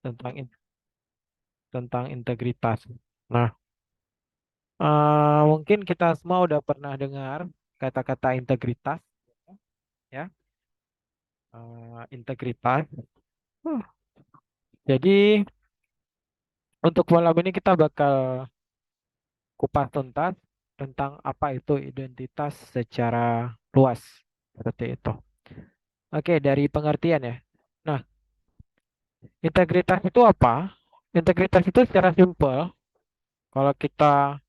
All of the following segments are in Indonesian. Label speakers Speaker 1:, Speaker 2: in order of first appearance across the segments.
Speaker 1: tentang tentang integritas. Nah, mungkin kita semua udah pernah dengar kata-kata integritas, ya. Integritas. Uh, Jadi untuk malam ini kita bakal kupas tuntas tentang apa itu identitas secara luas, seperti itu. Oke, dari pengertian ya. Nah, integritas itu apa? Integritas itu secara simpel, kalau kita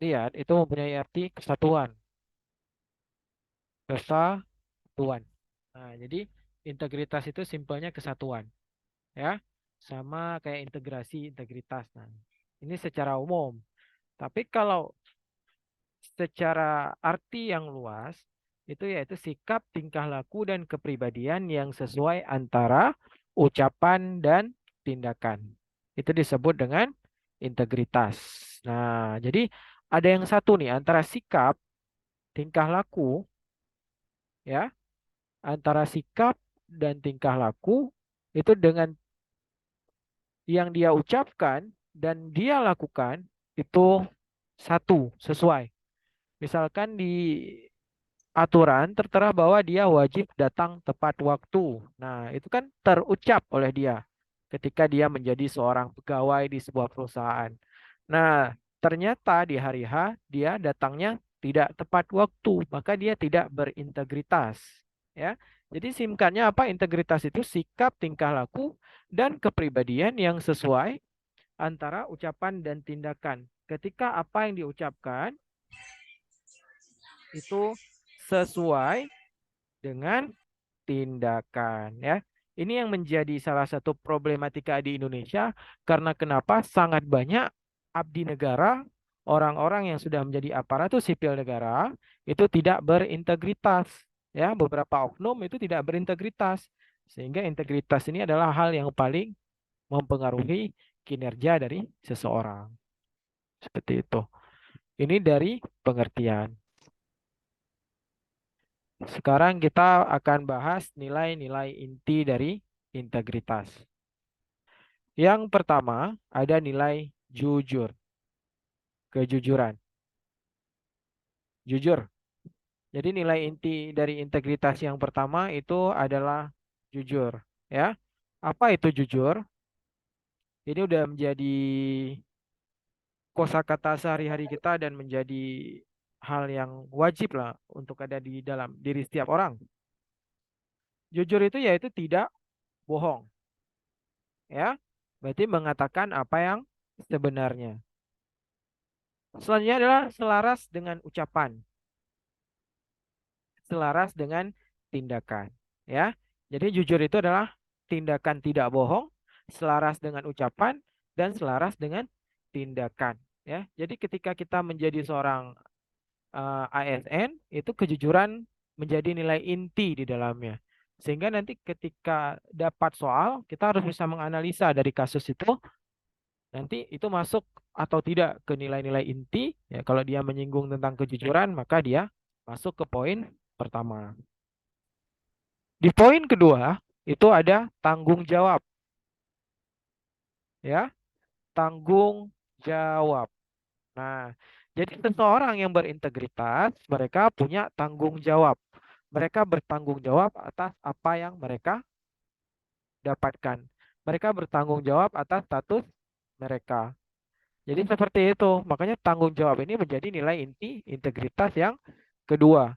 Speaker 1: lihat itu mempunyai arti kesatuan, kesatuan. Nah, jadi integritas itu simpelnya kesatuan, ya. Sama kayak integrasi, integritas. Nah, ini secara umum. Tapi kalau secara arti yang luas, itu yaitu sikap, tingkah laku, dan kepribadian yang sesuai antara ucapan dan tindakan. Itu disebut dengan integritas. Nah, jadi ada yang satu nih antara sikap, tingkah laku, ya, antara sikap dan tingkah laku itu dengan yang dia ucapkan dan dia lakukan itu satu, sesuai. Misalkan di aturan tertera bahwa dia wajib datang tepat waktu. Nah, itu kan terucap oleh dia ketika dia menjadi seorang pegawai di sebuah perusahaan. Nah, ternyata di hari H dia datangnya tidak tepat waktu, maka dia tidak berintegritas, ya. Jadi singkatnya apa? Integritas itu sikap, tingkah laku, dan kepribadian yang sesuai antara ucapan dan tindakan. Ketika apa yang diucapkan itu sesuai dengan tindakan, ya. Ini yang menjadi salah satu problematika di Indonesia karena kenapa sangat banyak abdi negara, orang-orang yang sudah menjadi aparatur sipil negara itu tidak berintegritas, ya. Beberapa oknum itu tidak berintegritas sehingga integritas ini adalah hal yang paling mempengaruhi kinerja dari seseorang. Seperti itu. Ini dari pengertian. Sekarang kita akan bahas nilai-nilai inti dari integritas. Yang pertama ada nilai jujur, kejujuran. Jujur. Jadi nilai inti dari integritas yang pertama itu adalah jujur, ya. Apa itu jujur? Ini udah menjadi kosakata sehari-hari kita dan menjadi hal yang wajib lah untuk ada di dalam diri setiap orang. Jujur itu yaitu tidak bohong, ya. Berarti mengatakan apa yang sebenarnya. Selanjutnya adalah selaras dengan ucapan, selaras dengan tindakan, ya. Jadi jujur itu adalah tindakan tidak bohong, selaras dengan ucapan dan selaras dengan tindakan, ya. Jadi ketika kita menjadi seorang ASN, itu kejujuran menjadi nilai inti di dalamnya. Sehingga nanti ketika dapat soal, kita harus bisa menganalisa dari kasus itu. Nanti itu masuk atau tidak ke nilai-nilai inti, ya kalau dia menyinggung tentang kejujuran, maka dia masuk ke poin pertama. Di poin kedua, itu ada tanggung jawab, ya, tanggung jawab. Nah, jadi seseorang yang berintegritas, mereka punya tanggung jawab. Mereka bertanggung jawab atas apa yang mereka dapatkan. Mereka bertanggung jawab atas status mereka. Jadi seperti itu. Makanya tanggung jawab ini menjadi nilai inti integritas yang kedua.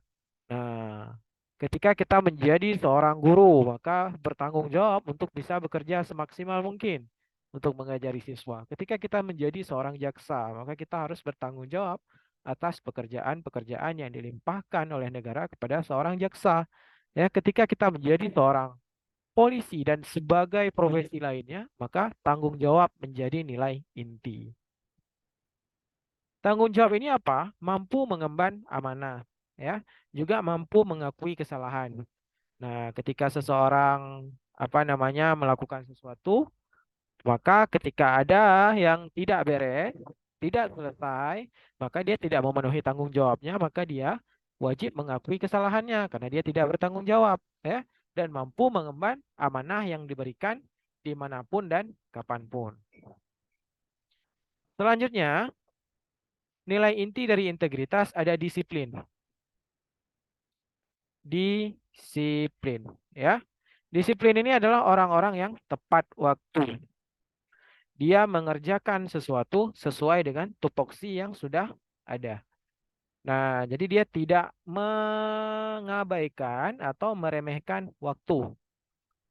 Speaker 1: Nah, ketika kita menjadi seorang guru, maka bertanggung jawab untuk bisa bekerja semaksimal mungkin untuk mengajari siswa. Ketika kita menjadi seorang jaksa, maka kita harus bertanggung jawab atas pekerjaan-pekerjaan yang dilimpahkan oleh negara kepada seorang jaksa. Ya, ketika kita menjadi seorang polisi dan sebagai profesi lainnya, maka tanggung jawab menjadi nilai inti. Tanggung jawab ini apa? Mampu mengemban amanah, ya, juga mampu mengakui kesalahan. Nah, ketika seseorang melakukan sesuatu, maka ketika ada yang tidak beres, tidak selesai, maka dia tidak memenuhi tanggung jawabnya, maka dia wajib mengakui kesalahannya karena dia tidak bertanggung jawab, ya. dan mampu mengemban amanah yang diberikan dimanapun dan kapanpun. Selanjutnya, nilai inti dari integritas ada disiplin. Disiplin, ya. Disiplin ini adalah orang-orang yang tepat waktu. Dia mengerjakan sesuatu sesuai dengan tupoksi yang sudah ada. Nah, jadi dia tidak mengabaikan atau meremehkan waktu.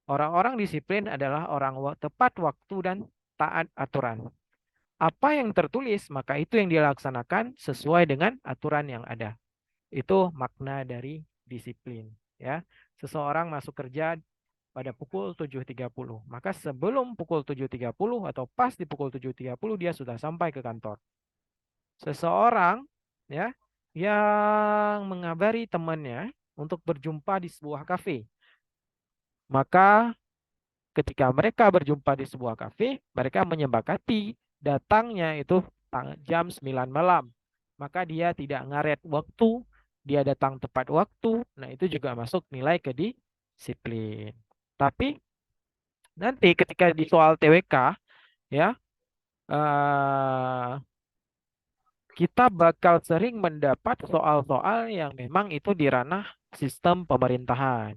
Speaker 1: Orang-orang disiplin adalah orang tepat waktu dan taat aturan. Apa yang tertulis, maka itu yang dilaksanakan sesuai dengan aturan yang ada. Itu makna dari disiplin, ya. Seseorang masuk kerja pada pukul 7.30. Maka sebelum pukul 7.30 atau pas di pukul 7.30 dia sudah sampai ke kantor. Seseorang, ya, yang mengabari temannya untuk berjumpa di sebuah kafe. Maka ketika mereka berjumpa di sebuah kafe, mereka menyepakati datangnya itu jam 9 malam. Maka dia tidak ngaret waktu, dia datang tepat waktu. Nah, itu juga masuk nilai kedisiplin. Tapi nanti ketika di soal TWK, ya, eh, kita bakal sering mendapat soal-soal yang memang itu di ranah sistem pemerintahan.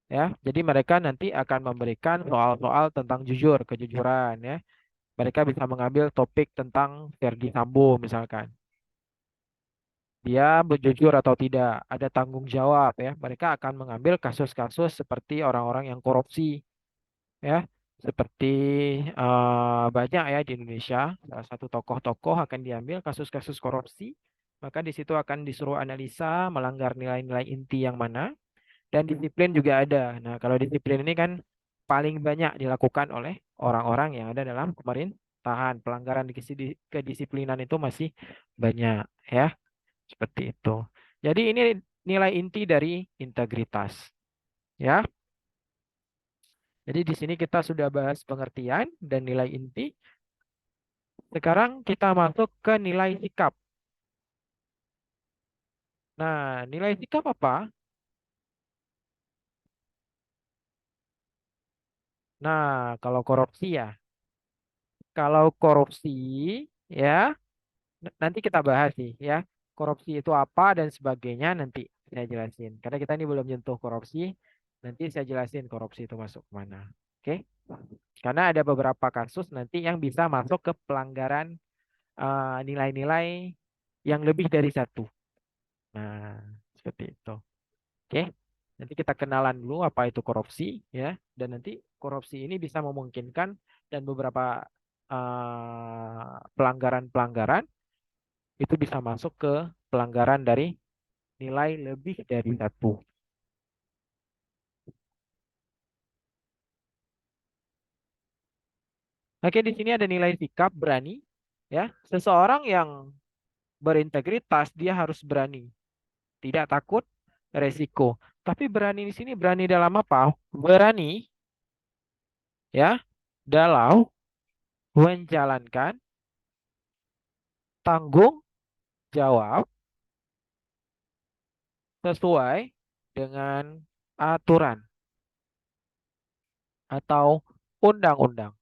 Speaker 1: Ya, jadi mereka nanti akan memberikan soal-soal tentang jujur, kejujuran, ya. Mereka bisa mengambil topik tentang Verdi Sambo misalkan. Dia berjujur atau tidak, ada tanggung jawab, ya. Mereka akan mengambil kasus-kasus seperti orang-orang yang korupsi, ya. Seperti banyak ya di Indonesia, salah satu tokoh-tokoh akan diambil kasus-kasus korupsi, maka di situ akan disuruh analisa melanggar nilai-nilai inti yang mana, dan disiplin juga ada. Nah, kalau disiplin ini kan paling banyak dilakukan oleh orang-orang yang ada dalam pemerintahan. Pelanggaran kedisiplinan itu masih banyak, ya, seperti itu. Jadi ini nilai inti dari integritas, ya. Jadi di sini kita sudah bahas pengertian dan nilai inti. Sekarang kita masuk ke nilai sikap. Nah, nilai sikap apa? Nah, kalau korupsi ya. Kalau korupsi ya, nanti kita bahas sih ya. Korupsi itu apa dan sebagainya nanti saya jelasin. Karena kita ini belum nyentuh korupsi, nanti saya jelasin korupsi itu masuk mana. Oke? Karena ada beberapa kasus nanti yang bisa masuk ke pelanggaran nilai-nilai yang lebih dari satu. Nah, seperti itu. Oke, nanti kita kenalan dulu apa itu korupsi ya, dan nanti korupsi ini bisa memungkinkan dan beberapa pelanggaran-pelanggaran itu bisa masuk ke pelanggaran dari nilai lebih dari satu. Oke, di sini ada nilai sikap berani ya. Seseorang yang berintegritas dia harus berani, tidak takut resiko. Tapi berani di sini berani dalam apa? Berani ya dalam menjalankan tanggung jawab sesuai dengan aturan atau undang-undang,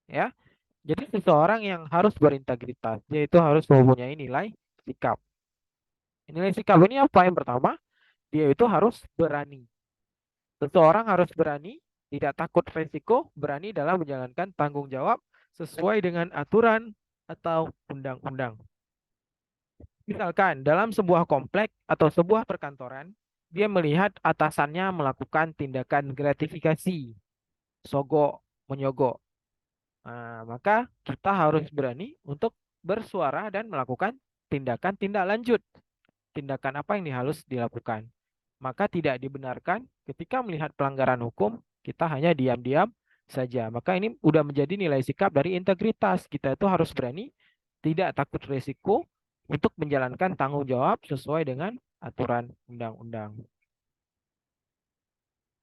Speaker 1: ya. Jadi seseorang yang harus berintegritas, yaitu harus mempunyai nilai sikap. Nilai sikap ini apa? Yang pertama, dia itu harus berani. Seseorang harus berani, tidak takut resiko, berani dalam menjalankan tanggung jawab sesuai dengan aturan atau undang-undang. Misalkan dalam sebuah komplek atau sebuah perkantoran, dia melihat atasannya melakukan tindakan gratifikasi, sogok, menyogok. Nah, maka kita harus berani untuk bersuara dan melakukan tindakan tindak lanjut. Tindakan apa yang harus dilakukan. Maka tidak dibenarkan ketika melihat pelanggaran hukum, kita hanya diam-diam saja. Maka ini udah menjadi nilai sikap dari integritas. Kita itu harus berani, tidak takut risiko untuk menjalankan tanggung jawab sesuai dengan aturan undang-undang.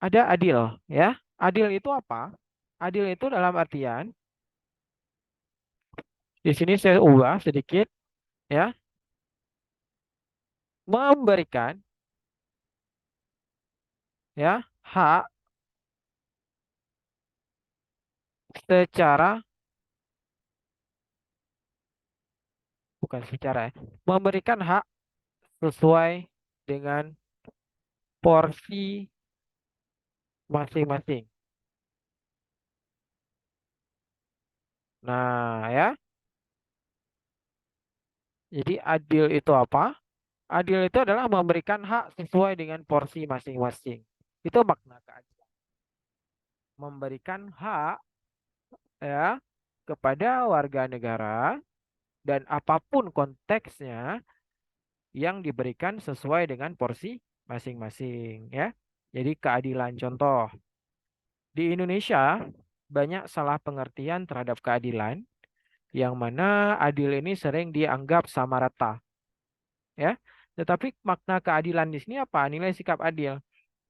Speaker 1: Ada adil, ya. Adil itu apa? Adil itu dalam artian di sini saya ubah sedikit ya, memberikan ya hak secara, bukan secara ya, memberikan hak sesuai dengan porsi masing-masing. Nah, ya. Jadi adil itu apa? Adil itu adalah memberikan hak sesuai dengan porsi masing-masing. Itu makna keadilan. Memberikan hak ya kepada warga negara dan apapun konteksnya yang diberikan sesuai dengan porsi masing-masing ya. Jadi keadilan contoh di Indonesia banyak salah pengertian terhadap keadilan yang mana adil ini sering dianggap sama rata ya. Tetapi makna keadilan di sini apa? Nilai sikap adil.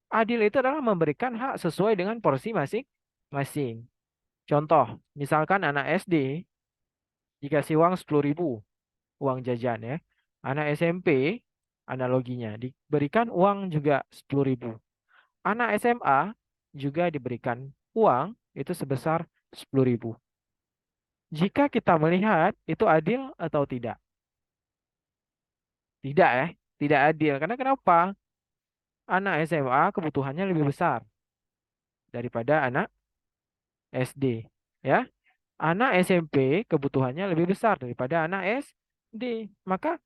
Speaker 1: Adil itu adalah memberikan hak sesuai dengan porsi masing-masing. Contoh, misalkan anak SD dikasih uang 10.000 uang jajan ya. Anak SMP analoginya diberikan uang juga 10.000. Anak SMA juga diberikan uang itu sebesar 10.000. Jika kita melihat itu adil atau tidak? Tidak ya, tidak adil. Karena kenapa? Anak SMA kebutuhannya lebih besar daripada anak SD. Ya, anak SMP kebutuhannya lebih besar daripada anak SD. Maka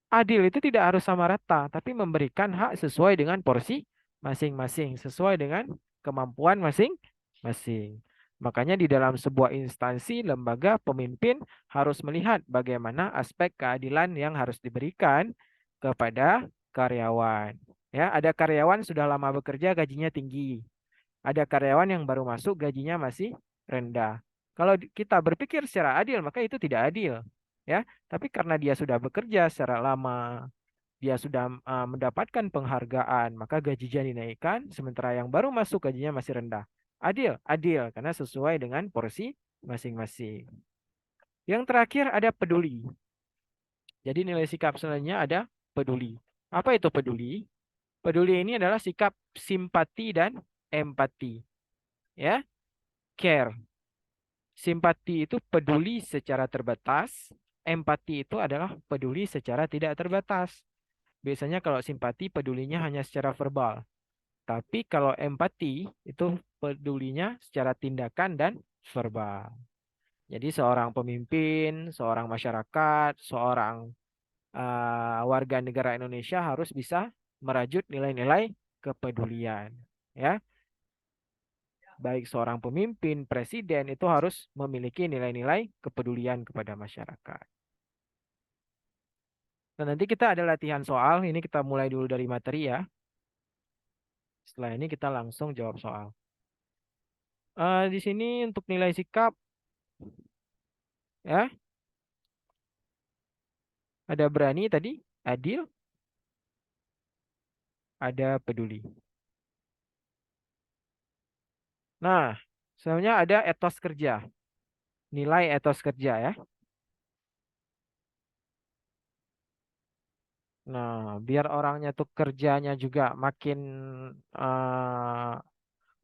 Speaker 1: adil itu tidak harus sama rata, tapi memberikan hak sesuai dengan porsi masing-masing, sesuai dengan kemampuan masing-masing. Makanya di dalam sebuah instansi, lembaga, pemimpin harus melihat bagaimana aspek keadilan yang harus diberikan kepada karyawan. Ya, ada karyawan sudah lama bekerja, gajinya tinggi. Ada karyawan yang baru masuk gajinya masih rendah. Kalau kita berpikir secara adil, maka itu tidak adil. Ya, tapi karena dia sudah bekerja secara lama, dia sudah mendapatkan penghargaan, maka gajinya dinaikkan, sementara yang baru masuk gajinya masih rendah. Adil, adil, karena sesuai dengan porsi masing-masing. Yang terakhir ada peduli. Jadi nilai sikap selanjutnya ada peduli. Apa itu peduli? Peduli ini adalah sikap simpati dan empati. Ya, care. Simpati itu peduli secara terbatas, empati itu adalah peduli secara tidak terbatas. Biasanya kalau simpati pedulinya hanya secara verbal, tapi kalau empati itu pedulinya secara tindakan dan verbal. Jadi seorang pemimpin, seorang masyarakat, seorang warga negara Indonesia harus bisa merajut nilai-nilai kepedulian. Ya, baik seorang pemimpin, presiden itu harus memiliki nilai-nilai kepedulian kepada masyarakat. Dan nanti kita ada latihan soal, ini kita mulai dulu dari materi ya. Setelah ini kita langsung jawab soal. Di sini untuk nilai sikap ya, ada berani tadi, adil, ada peduli. Nah, selanjutnya ada etos kerja, nilai etos kerja ya. Nah, biar orangnya tuh kerjanya juga makin eh,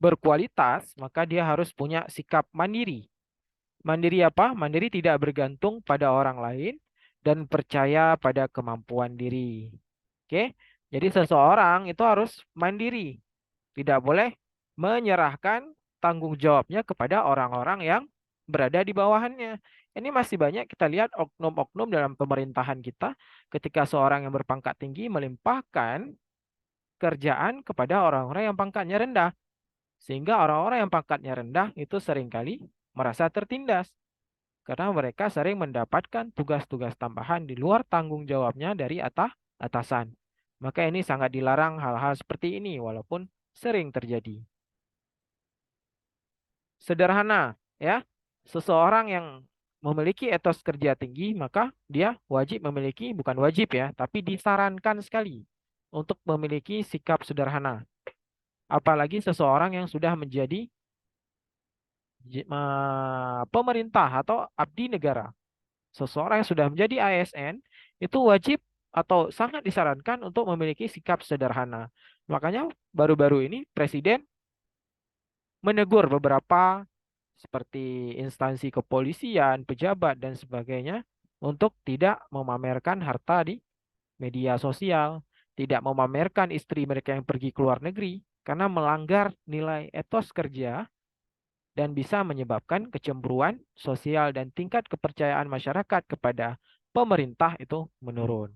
Speaker 1: berkualitas, maka dia harus punya sikap mandiri. Mandiri apa? Mandiri tidak bergantung pada orang lain dan percaya pada kemampuan diri. Oke, jadi seseorang itu harus mandiri, tidak boleh menyerahkan tanggung jawabnya kepada orang-orang yang berada di bawahannya. Ini masih banyak kita lihat oknum-oknum dalam pemerintahan kita ketika seorang yang berpangkat tinggi melimpahkan kerjaan kepada orang-orang yang pangkatnya rendah. Sehingga orang-orang yang pangkatnya rendah itu seringkali merasa tertindas karena mereka sering mendapatkan tugas-tugas tambahan di luar tanggung jawabnya dari atasan. Maka ini sangat dilarang hal-hal seperti ini walaupun sering terjadi. Sederhana, ya. Seseorang yang memiliki etos kerja tinggi, maka dia wajib memiliki, bukan wajib ya, tapi disarankan sekali untuk memiliki sikap sederhana. Apalagi seseorang yang sudah menjadi pemerintah atau abdi negara. Seseorang yang sudah menjadi ASN itu wajib atau sangat disarankan untuk memiliki sikap sederhana. Makanya baru-baru ini Presiden menegur beberapa seperti instansi kepolisian, pejabat, dan sebagainya untuk tidak memamerkan harta di media sosial, tidak memamerkan istri mereka yang pergi ke luar negeri, karena melanggar nilai etos kerja dan bisa menyebabkan kecemburuan sosial dan tingkat kepercayaan masyarakat kepada pemerintah itu menurun.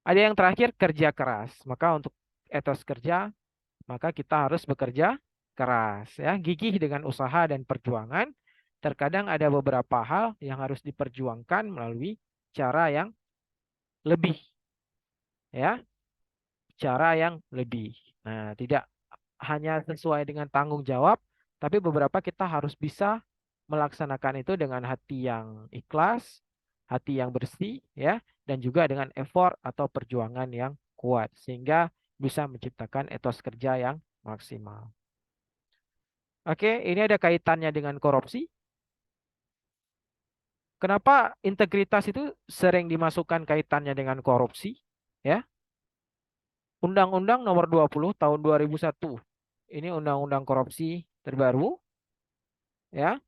Speaker 1: Ada yang terakhir, kerja keras. Maka untuk etos kerja, maka kita harus bekerja keras, ya, gigih dengan usaha dan perjuangan. Terkadang ada beberapa hal yang harus diperjuangkan melalui cara yang lebih, ya, cara yang lebih. Nah, tidak hanya sesuai dengan tanggung jawab, tapi beberapa kita harus bisa melaksanakan itu dengan hati yang ikhlas, hati yang bersih, ya, dan juga dengan effort atau perjuangan yang kuat, sehingga bisa menciptakan etos kerja yang maksimal. Oke, ini ada kaitannya dengan korupsi. Kenapa integritas itu sering dimasukkan kaitannya dengan korupsi? Ya, Undang-Undang Nomor 20 Tahun 2001. Ini undang-undang korupsi terbaru, ya.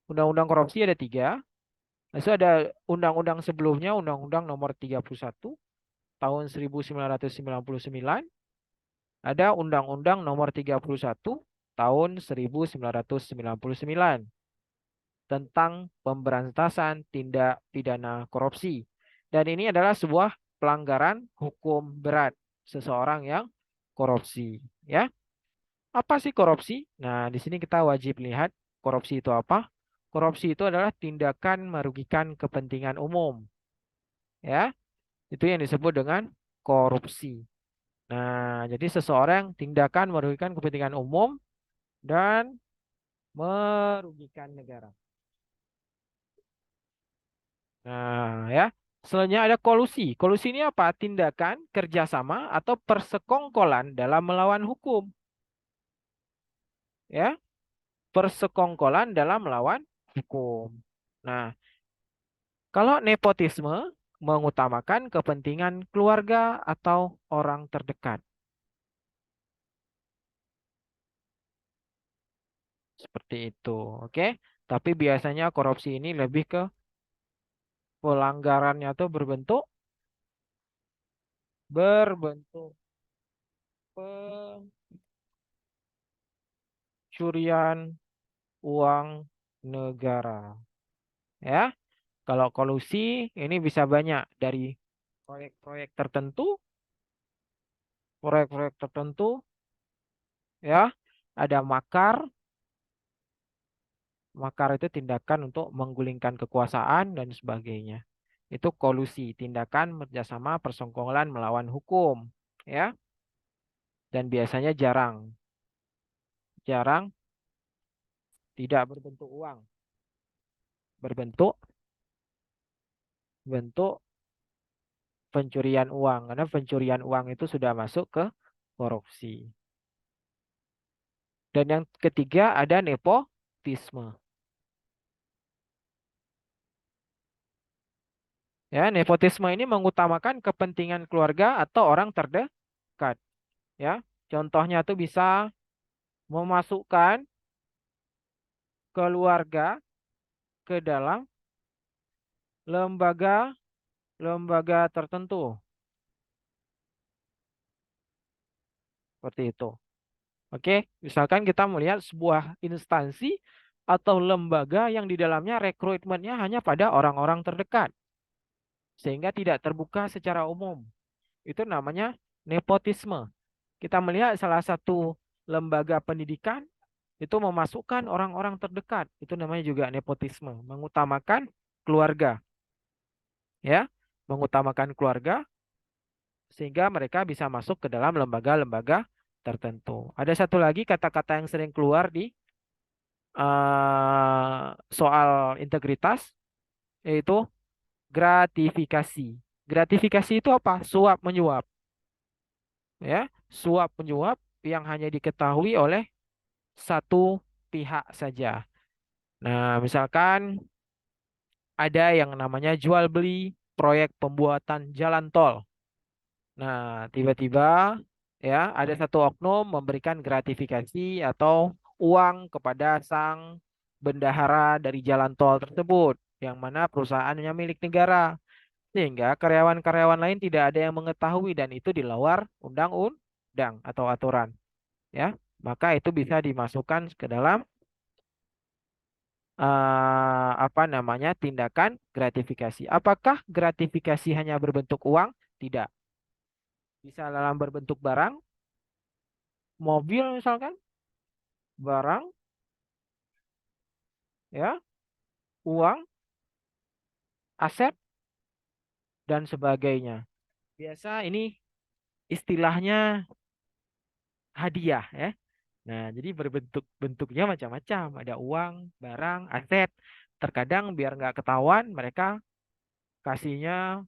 Speaker 1: Undang-undang korupsi ada tiga. Lalu ada undang-undang sebelumnya, Undang-Undang Nomor 31 Tahun 1999. Ada Undang-Undang Nomor 31 Tahun 1999 tentang pemberantasan tindak pidana korupsi. Dan ini adalah sebuah pelanggaran hukum berat seseorang yang korupsi, ya. Apa sih korupsi? Nah, di sini kita wajib lihat korupsi itu apa. Korupsi itu adalah tindakan merugikan kepentingan umum, ya. Itu yang disebut dengan korupsi. Nah, jadi seseorang tindakan merugikan kepentingan umum dan merugikan negara. Nah, ya. Selanjutnya ada kolusi. Kolusi ini apa? Tindakan kerjasama atau persekongkolan dalam melawan hukum. Ya, persekongkolan dalam melawan hukum. Nah, kalau nepotisme mengutamakan kepentingan keluarga atau orang terdekat. Seperti itu, oke? Tapi biasanya korupsi ini lebih ke pelanggarannya tuh berbentuk pencurian uang negara. Ya, kalau kolusi ini bisa banyak dari proyek-proyek tertentu, proyek-proyek tertentu, ya. Ada makar, makar itu tindakan untuk menggulingkan kekuasaan dan sebagainya. Itu kolusi, tindakan kerjasama persenggolan melawan hukum, ya. Dan biasanya jarang, jarang tidak berbentuk uang, berbentuk bentuk pencurian uang, karena pencurian uang itu sudah masuk ke korupsi. Dan yang ketiga ada nepotisme. Ya, nepotisme ini mengutamakan kepentingan keluarga atau orang terdekat. Ya, contohnya tuh bisa memasukkan keluarga ke dalam lembaga-lembaga tertentu. Seperti itu. Oke, misalkan kita melihat sebuah instansi atau lembaga yang di dalamnya rekrutmennya hanya pada orang-orang terdekat, sehingga tidak terbuka secara umum. Itu namanya nepotisme. Kita melihat salah satu lembaga pendidikan itu memasukkan orang-orang terdekat. Itu namanya juga nepotisme, mengutamakan keluarga, ya, mengutamakan keluarga sehingga mereka bisa masuk ke dalam lembaga-lembaga tertentu. Ada satu lagi kata-kata yang sering keluar di soal integritas, yaitu gratifikasi. Gratifikasi itu apa? Suap menyuap, ya, suap menyuap yang hanya diketahui oleh satu pihak saja. Nah, misalkan ada yang namanya jual beli proyek pembuatan jalan tol. Nah, tiba-tiba ya ada satu oknum memberikan gratifikasi atau uang kepada sang bendahara dari jalan tol tersebut, yang mana perusahaannya milik negara, sehingga karyawan-karyawan lain tidak ada yang mengetahui dan itu di luar undang-undang atau aturan, ya. Maka itu bisa dimasukkan ke dalam apa namanya tindakan gratifikasi. Apakah gratifikasi hanya berbentuk uang? Tidak. Bisa dalam berbentuk barang, mobil misalkan, barang, ya, uang, aset, dan sebagainya. Biasa ini istilahnya hadiah, ya. Nah, jadi bentuknya macam-macam. Ada uang, barang, aset. Terkadang biar nggak ketahuan, mereka kasihnya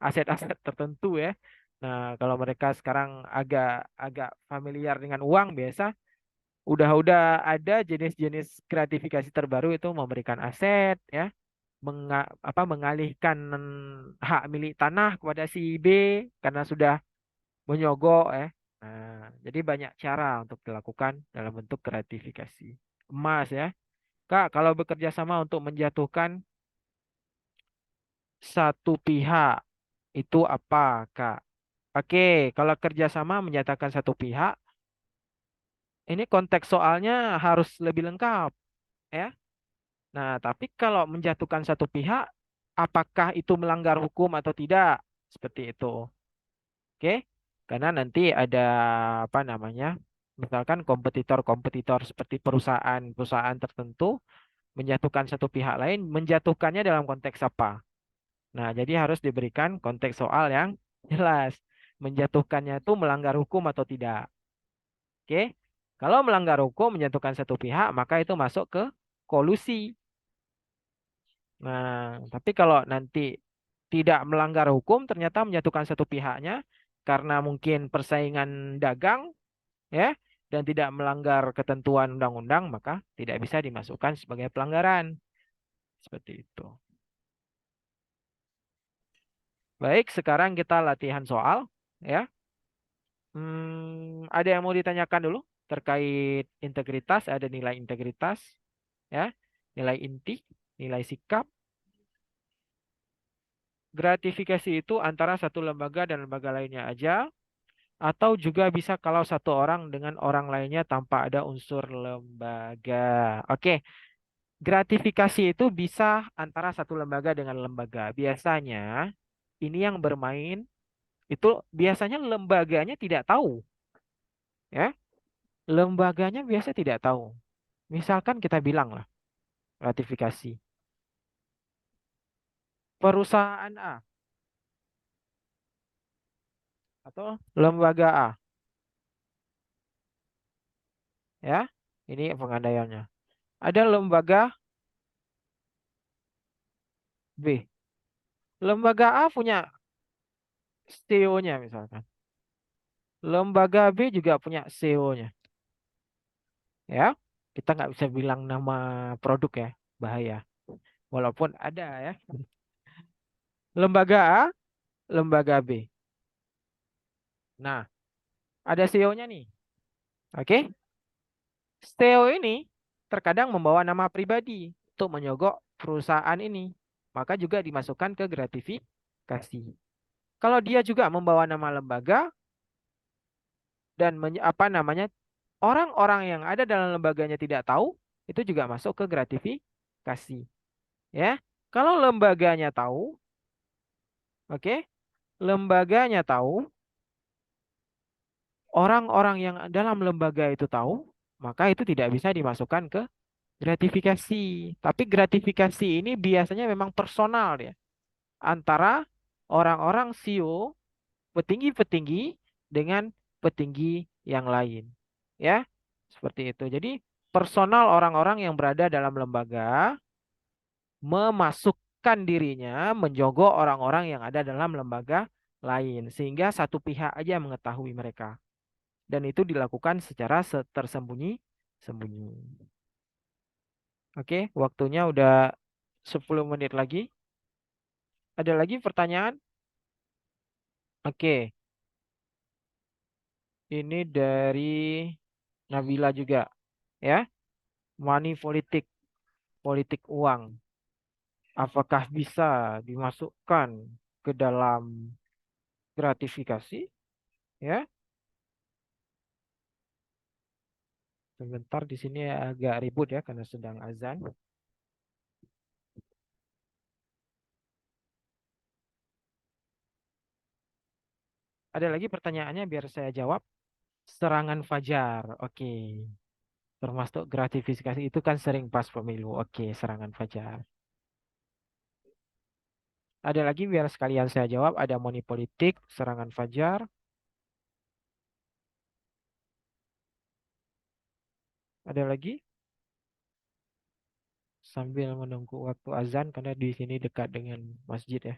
Speaker 1: aset-aset tertentu, ya. Nah, kalau mereka sekarang agak agak familiar dengan uang, biasa udah ada jenis-jenis gratifikasi terbaru itu memberikan aset, ya, mengalihkan hak milik tanah kepada si B karena sudah menyogok, ya. Nah, jadi banyak cara untuk dilakukan dalam bentuk gratifikasi. Emas, ya. Kak, kalau bekerja sama untuk menjatuhkan satu pihak itu apa, Kak? Oke, kalau kerjasama menyatakan satu pihak, ini konteks soalnya harus lebih lengkap, ya. Nah, tapi kalau menjatuhkan satu pihak, apakah itu melanggar hukum atau tidak? Seperti itu. Oke, karena nanti ada apa namanya, misalkan kompetitor-kompetitor seperti perusahaan-perusahaan tertentu menjatuhkan satu pihak lain, menjatuhkannya dalam konteks apa? Nah, jadi harus diberikan konteks soal yang jelas. Menjatuhkannya itu melanggar hukum atau tidak. Oke, kalau melanggar hukum menjatuhkan satu pihak, maka itu masuk ke kolusi. Nah, tapi kalau nanti tidak melanggar hukum, ternyata menjatuhkan satu pihaknya karena mungkin persaingan dagang, ya, dan tidak melanggar ketentuan undang-undang, maka tidak bisa dimasukkan sebagai pelanggaran. Seperti itu. Baik, sekarang kita latihan soal, ya. Ada yang mau ditanyakan dulu terkait integritas? Ada nilai integritas, ya, nilai inti, nilai sikap. Gratifikasi itu antara satu lembaga dan lembaga lainnya aja, atau juga bisa kalau satu orang dengan orang lainnya tanpa ada unsur lembaga. Oke, gratifikasi itu bisa antara satu lembaga dengan lembaga. Biasanya ini yang bermain itu biasanya lembaganya tidak tahu, ya. Lembaganya biasa tidak tahu. Misalkan kita bilang lah gratifikasi. Perusahaan A atau lembaga A, ya. Ini pengandaiannya. Ada lembaga B. Lembaga A punya CEO-nya misalkan. Lembaga B juga punya CEO-nya. Ya, kita nggak bisa bilang nama produk, ya, bahaya. Walaupun ada, ya. Lembaga A, lembaga B. Nah, ada CEO-nya nih. Oke, CEO ini terkadang membawa nama pribadi untuk menyogok perusahaan ini. Maka juga dimasukkan ke gratifikasi. Kalau dia juga membawa nama lembaga dan apa namanya orang-orang yang ada dalam lembaganya tidak tahu, itu juga masuk ke gratifikasi. Ya, kalau lembaganya tahu, oke, lembaganya tahu, orang-orang yang dalam lembaga itu tahu, maka itu tidak bisa dimasukkan ke gratifikasi. Tapi gratifikasi ini biasanya memang personal, ya, antara orang-orang CEO, petinggi-petinggi dengan petinggi yang lain. Ya, seperti itu. Jadi personal orang-orang yang berada dalam lembaga memasukkan dirinya menjogok orang-orang yang ada dalam lembaga lain sehingga satu pihak aja mengetahui mereka dan itu dilakukan secara tersembunyi-sembunyi. Oke, waktunya udah 10 menit lagi. Ada lagi pertanyaan? Oke. Ini dari Nabila juga, ya. Money politik, politik uang. Apakah bisa dimasukkan ke dalam gratifikasi? Ya, sebentar di sini agak ribut ya karena sedang azan. Ada lagi pertanyaannya biar saya jawab. Serangan fajar. Oke. Termasuk gratifikasi itu kan sering pas pemilu. Oke, serangan fajar. Ada lagi biar sekalian saya jawab. Ada money politik, serangan fajar. Ada lagi sambil menunggu waktu azan karena di sini dekat dengan masjid ya.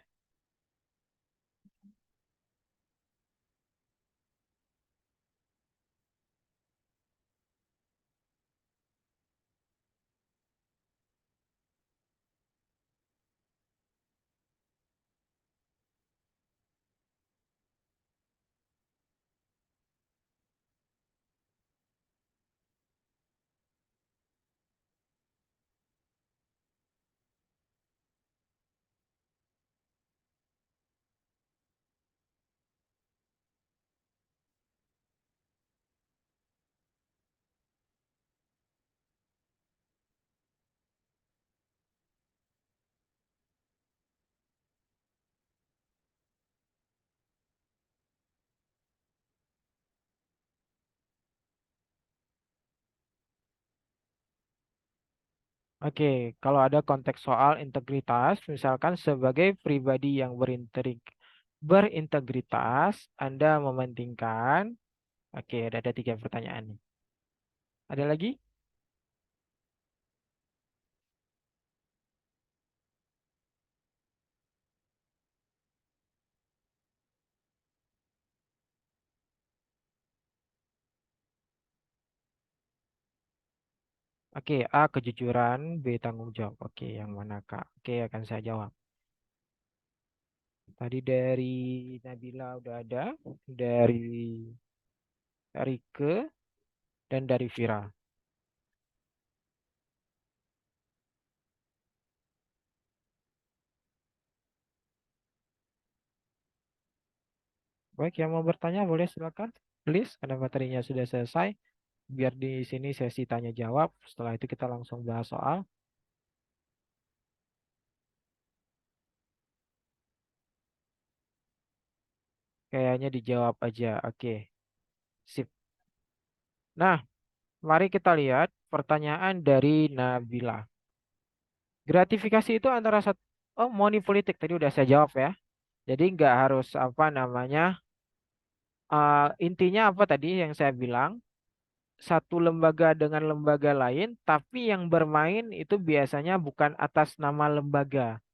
Speaker 1: Oke, kalau ada konteks soal integritas, misalkan sebagai pribadi yang berintegritas, Anda mementingkan. Oke, ada tiga pertanyaan nih. Ada lagi? Oke, A kejujuran, B tanggung jawab. Oke, yang mana Kak? Oke, akan saya jawab. Tadi dari Nabila udah ada, dari Rike, dan dari Vira. Baik, yang mau bertanya boleh silakan. Please, karena materinya sudah selesai. Biar di sini sesi tanya jawab. Setelah itu kita langsung bahas soal. Kayaknya dijawab aja. Oke, sip. Nah, mari kita lihat pertanyaan dari Nabila. Gratifikasi itu antara satu. Oh, money politik tadi udah saya jawab ya. Jadi nggak harus apa namanya. Intinya apa tadi yang saya bilang? Satu lembaga dengan lembaga lain, tapi yang bermain itu biasanya bukan atas nama lembaga,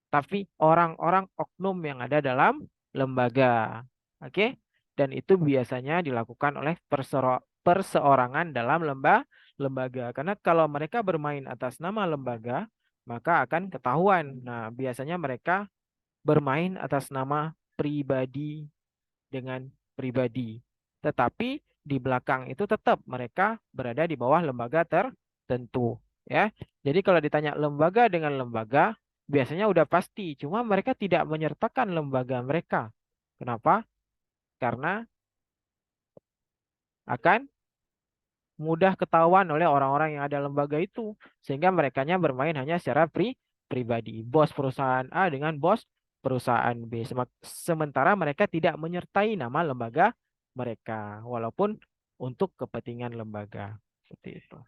Speaker 1: tapi orang-orang oknum yang ada dalam lembaga. Oke? Dan itu biasanya dilakukan oleh perseorangan dalam lembaga. Karena kalau mereka bermain atas nama lembaga, maka akan ketahuan. Nah, biasanya mereka bermain atas nama pribadi dengan pribadi. Tetapi di belakang itu tetap mereka berada di bawah lembaga tertentu, ya. Jadi kalau ditanya lembaga dengan lembaga, biasanya udah pasti, cuma mereka tidak menyertakan lembaga mereka. Kenapa? Karena akan mudah ketahuan oleh orang-orang yang ada lembaga itu, sehingga merekanya bermain hanya secara pribadi. Bos perusahaan A dengan bos perusahaan B. Sementara mereka tidak menyertai nama lembaga mereka, walaupun untuk kepentingan lembaga. Seperti itu.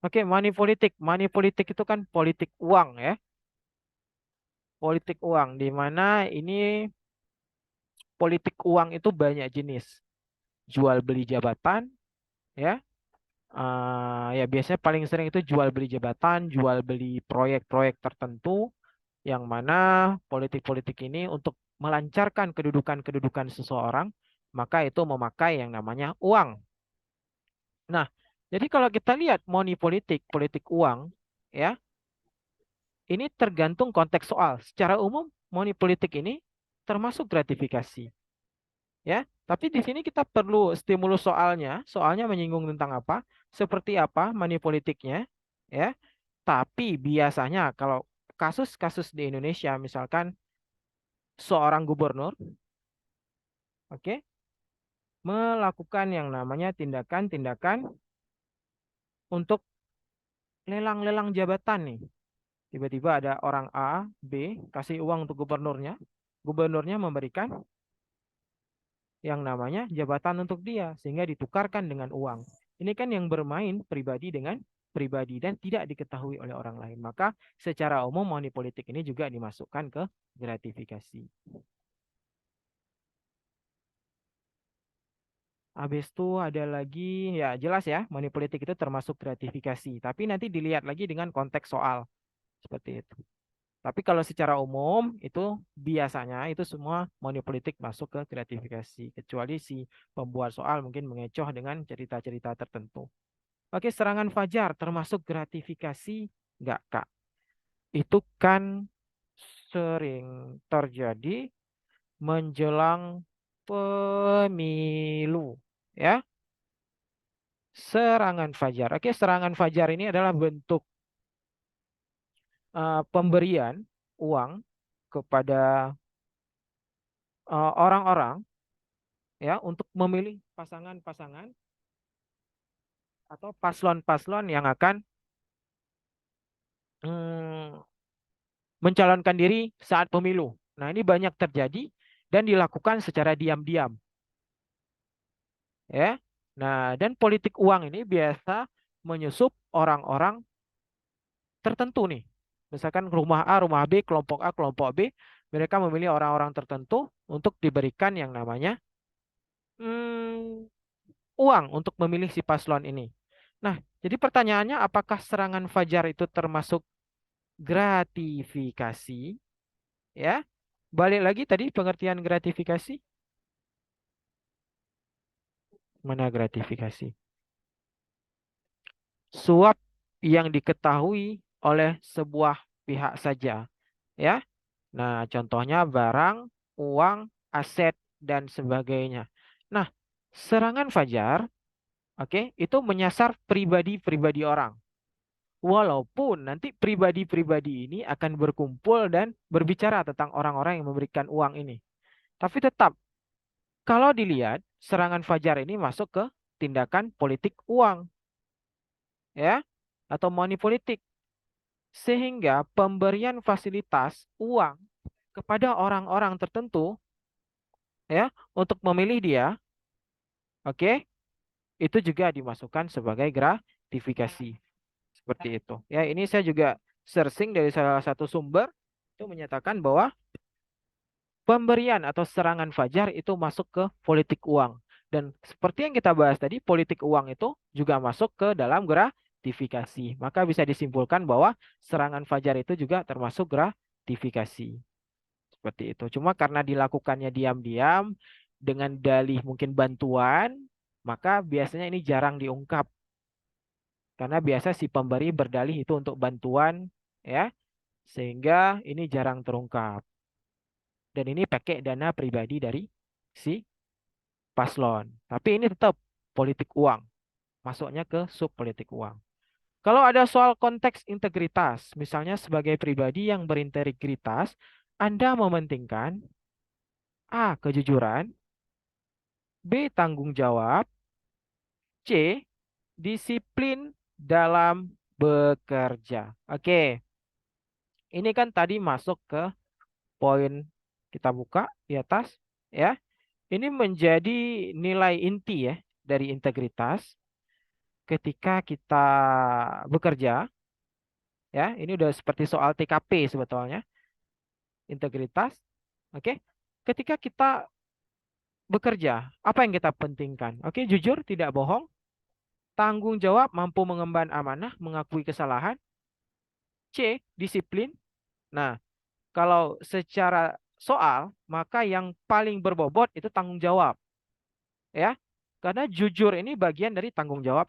Speaker 1: Oke, money politik. Money politik itu kan politik uang ya. Politik uang, di mana ini politik uang itu banyak jenis. Jual beli jabatan, ya. Ya biasanya paling sering itu jual beli jabatan, jual beli proyek-proyek tertentu yang mana politik-politik ini untuk melancarkan kedudukan-kedudukan seseorang, maka itu memakai yang namanya uang. Nah, jadi kalau kita lihat money politik, politik uang, ya, ini tergantung konteks soal. Secara umum, money politik ini termasuk gratifikasi, Ya, tapi di sini kita perlu stimulus soalnya. Soalnya menyinggung tentang apa? Seperti apa money politiknya, ya. Tapi biasanya kalau kasus-kasus di Indonesia, misalkan seorang gubernur, oke, melakukan yang namanya tindakan-tindakan untuk lelang-lelang jabatan nih. Tiba-tiba ada orang A, B, kasih uang untuk gubernurnya. Gubernurnya memberikan yang namanya jabatan untuk dia, sehingga ditukarkan dengan uang. Ini kan yang bermain pribadi dengan pribadi dan tidak diketahui oleh orang lain. Maka secara umum money politik ini juga dimasukkan ke gratifikasi. Habis itu ada lagi, ya jelas ya, money politik itu termasuk gratifikasi. Tapi nanti dilihat lagi dengan konteks soal. Seperti itu. Tapi kalau secara umum itu biasanya itu semua money politik masuk ke gratifikasi. Kecuali si pembuat soal mungkin mengecoh dengan cerita-cerita tertentu. Oke, serangan fajar termasuk gratifikasi nggak, Kak? Itu kan sering terjadi menjelang pemilu, ya. Serangan fajar. Oke, serangan fajar ini adalah bentuk pemberian uang kepada orang-orang ya untuk memilih pasangan-pasangan atau paslon-paslon yang akan mm, mencalonkan diri saat pemilu. Nah, ini banyak terjadi dan dilakukan secara diam-diam, ya. Nah, dan politik uang ini biasa menyusup orang-orang tertentu nih. Misalkan rumah A, rumah B, kelompok A, kelompok B, mereka memilih orang-orang tertentu untuk diberikan yang namanya mm, uang untuk memilih si paslon ini. Nah, jadi pertanyaannya apakah serangan fajar itu termasuk gratifikasi? Ya, balik lagi tadi pengertian gratifikasi. Mana gratifikasi? Suap yang diketahui oleh sebuah pihak saja. Ya, nah contohnya barang, uang, aset, dan sebagainya. Nah, serangan fajar, oke, itu menyasar pribadi-pribadi orang. Walaupun nanti pribadi-pribadi ini akan berkumpul dan berbicara tentang orang-orang yang memberikan uang ini. Tapi tetap, kalau dilihat, serangan fajar ini masuk ke tindakan politik uang, ya, atau money politik. Sehingga pemberian fasilitas uang kepada orang-orang tertentu, ya, untuk memilih dia, oke, itu juga dimasukkan sebagai gratifikasi. Seperti itu. Ya, ini saya juga searching dari salah satu sumber itu menyatakan bahwa pemberian atau serangan fajar itu masuk ke politik uang. Dan seperti yang kita bahas tadi, politik uang itu juga masuk ke dalam gratifikasi. Maka bisa disimpulkan bahwa serangan fajar itu juga termasuk gratifikasi. Seperti itu. Cuma karena dilakukannya diam-diam dengan dalih mungkin bantuan, maka biasanya ini jarang diungkap. Karena biasa si pemberi berdalih itu untuk bantuan, ya, sehingga ini jarang terungkap. Dan ini pakai dana pribadi dari si paslon. Tapi ini tetap politik uang. Masuknya ke sub politik uang. Kalau ada soal konteks integritas, misalnya sebagai pribadi yang berintegritas, Anda mementingkan A. Kejujuran, B. Tanggung jawab, C. Disiplin dalam bekerja. Oke, ini kan tadi masuk ke poin kita buka di atas, ya. Ini menjadi nilai inti ya dari integritas ketika kita bekerja, ya. Ini udah seperti soal TKP sebetulnya, integritas. Oke. Ketika kita bekerja, apa yang kita pentingkan? Oke, jujur, tidak bohong, tanggung jawab, mampu mengemban amanah, mengakui kesalahan. C, disiplin. Nah, kalau secara soal, maka yang paling berbobot itu tanggung jawab, ya. Karena jujur ini bagian dari tanggung jawab